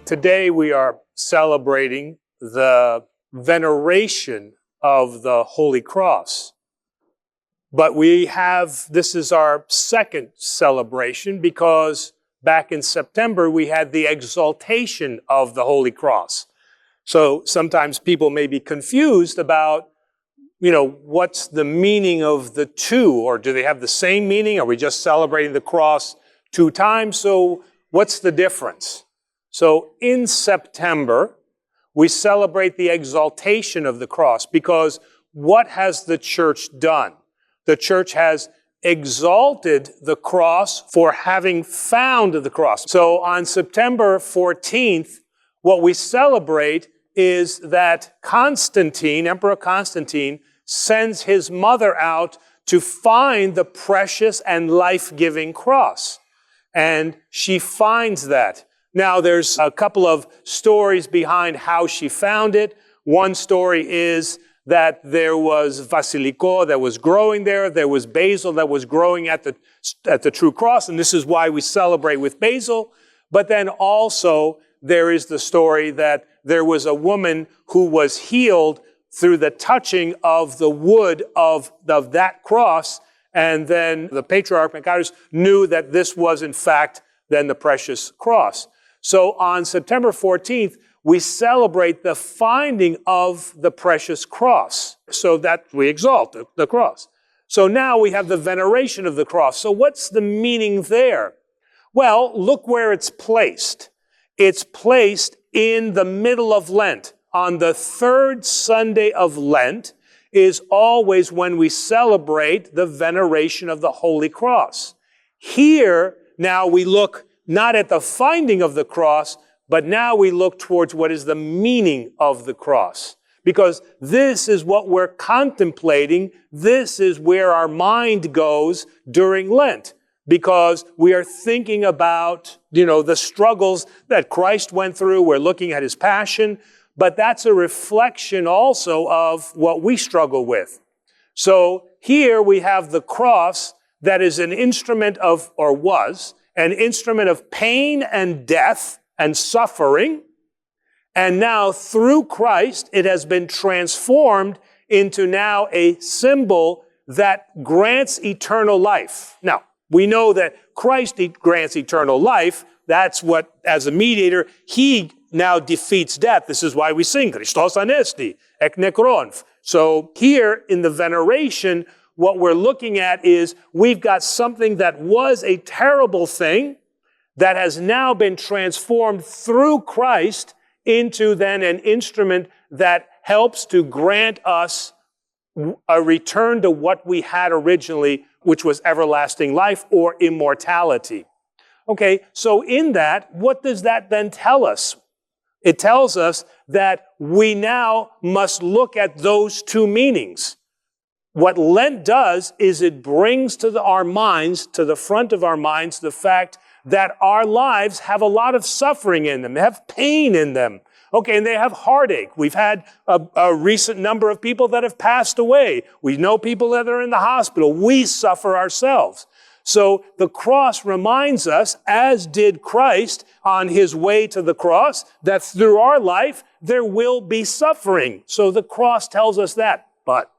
Today we are celebrating the veneration of the Holy Cross. But this is our second celebration because back in September we had the Exaltation of the Holy Cross. So sometimes people may be confused about, what's the meaning of the two? Or do they have the same meaning? Are we just celebrating the cross two times? So what's the difference? So in September, we celebrate the exaltation of the cross because what has the church done? The church has exalted the cross for having found the cross. So on September 14th, what we celebrate is that Emperor Constantine, sends his mother out to find the precious and life-giving cross. And she finds that. Now, there's a couple of stories behind how she found it. One story is that there was basilico that was growing there. There was basil that was growing at the true cross, and this is why we celebrate with basil. But then also there is the story that there was a woman who was healed through the touching of the wood of that cross, and then the Patriarch Macarius knew that this was in fact then the precious cross. So on September 14th, we celebrate the finding of the precious cross, so that we exalt the cross. So now we have the veneration of the cross. So what's the meaning there? Well, look where it's placed. It's placed in the middle of Lent. On the third Sunday of Lent is always when we celebrate the veneration of the Holy Cross. Here, now we look not at the finding of the cross, but now we look towards what is the meaning of the cross. Because this is what we're contemplating. This is where our mind goes during Lent. Because we are thinking about, the struggles that Christ went through. We're looking at his passion. But that's a reflection also of what we struggle with. So here we have the cross that is an instrument of, or was, an instrument of pain and death and suffering. And now through Christ, it has been transformed into now a symbol that grants eternal life. Now, we know that Christ grants eternal life. That's what, as a mediator, he now defeats death. This is why we sing, Christos anesti, ek nekron. So here in the veneration, what we're looking at is we've got something that was a terrible thing that has now been transformed through Christ into then an instrument that helps to grant us a return to what we had originally, which was everlasting life or immortality. Okay, so in that, what does that then tell us? It tells us that we now must look at those two meanings. What Lent does is it brings to the front of our minds, the fact that our lives have a lot of suffering in them. They have pain in them. Okay, and they have heartache. We've had a recent number of people that have passed away. We know people that are in the hospital. We suffer ourselves. So the cross reminds us, as did Christ on his way to the cross, that through our life there will be suffering. So the cross tells us that. But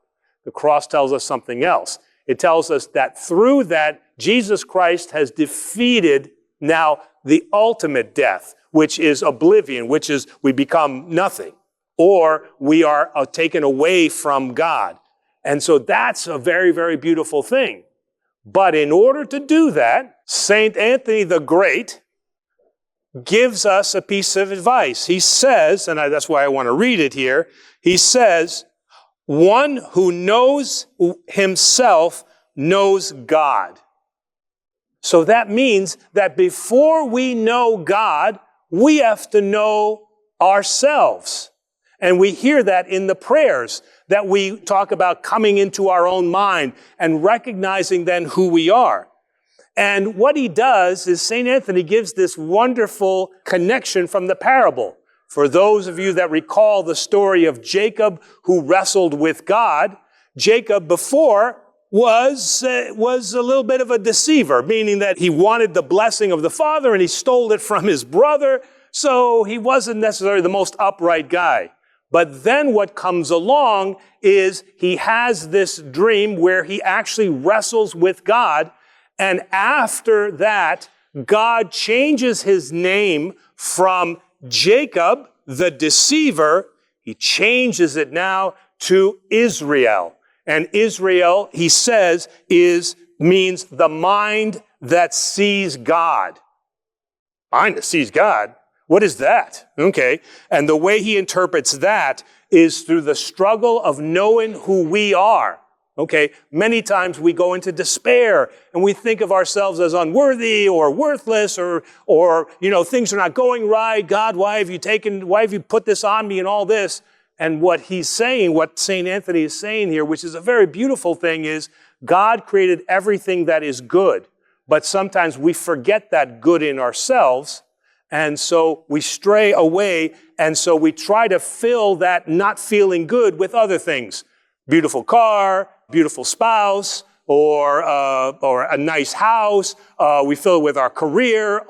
the cross tells us something else. It tells us that through that, Jesus Christ has defeated now the ultimate death, which is oblivion, which is we become nothing, or we are taken away from God. And so that's a very, very beautiful thing. But in order to do that, Saint Anthony the Great gives us a piece of advice. He says, and that's why I want to read it here, he says, one who knows himself knows God. So that means that before we know God, we have to know ourselves. And we hear that in the prayers that we talk about coming into our own mind and recognizing then who we are. And what he does is St. Anthony gives this wonderful connection from the parable. For those of you that recall the story of Jacob who wrestled with God, Jacob before was a little bit of a deceiver, meaning that he wanted the blessing of the father and he stole it from his brother. So he wasn't necessarily the most upright guy. But then what comes along is he has this dream where he actually wrestles with God. And after that, God changes his name from Jacob, the deceiver. He changes it now to Israel. And Israel, he says, means the mind that sees God. Mind that sees God? What is that? Okay. And the way he interprets that is through the struggle of knowing who we are. Okay. Many times we go into despair and we think of ourselves as unworthy or worthless or, things are not going right. God, why have you put this on me and all this? And what he's saying, what St. Anthony is saying here, which is a very beautiful thing, is God created everything that is good. But sometimes we forget that good in ourselves. And so we stray away, and so we try to fill that not feeling good with other things. Beautiful car, beautiful spouse, or a nice house. We fill it with our career,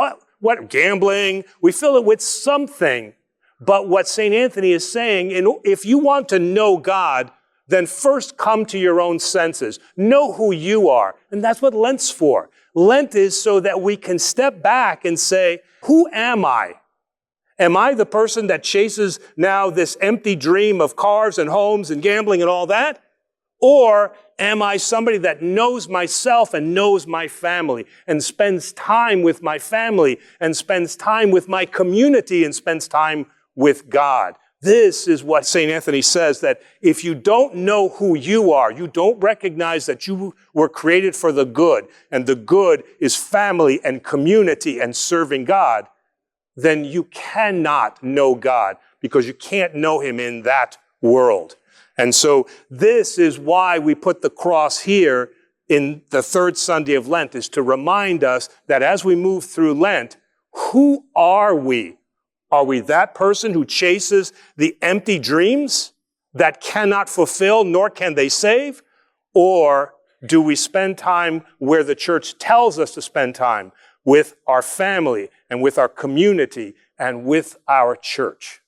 gambling. We fill it with something. But what St. Anthony is saying, if you want to know God, then first come to your own senses. Know who you are. And that's what Lent's for. Lent is so that we can step back and say, who am I? Am I the person that chases now this empty dream of cars and homes and gambling and all that? Or am I somebody that knows myself and knows my family and spends time with my family and spends time with my community and spends time with God? This is what St. Anthony says, that if you don't know who you are, you don't recognize that you were created for the good, and the good is family and community and serving God, then you cannot know God because you can't know him in that world. And so this is why we put the cross here in the third Sunday of Lent, is to remind us that as we move through Lent, who are we? Are we that person who chases the empty dreams that cannot fulfill, nor can they save? Or do we spend time where the church tells us to spend time, with our family and with our community and with our church?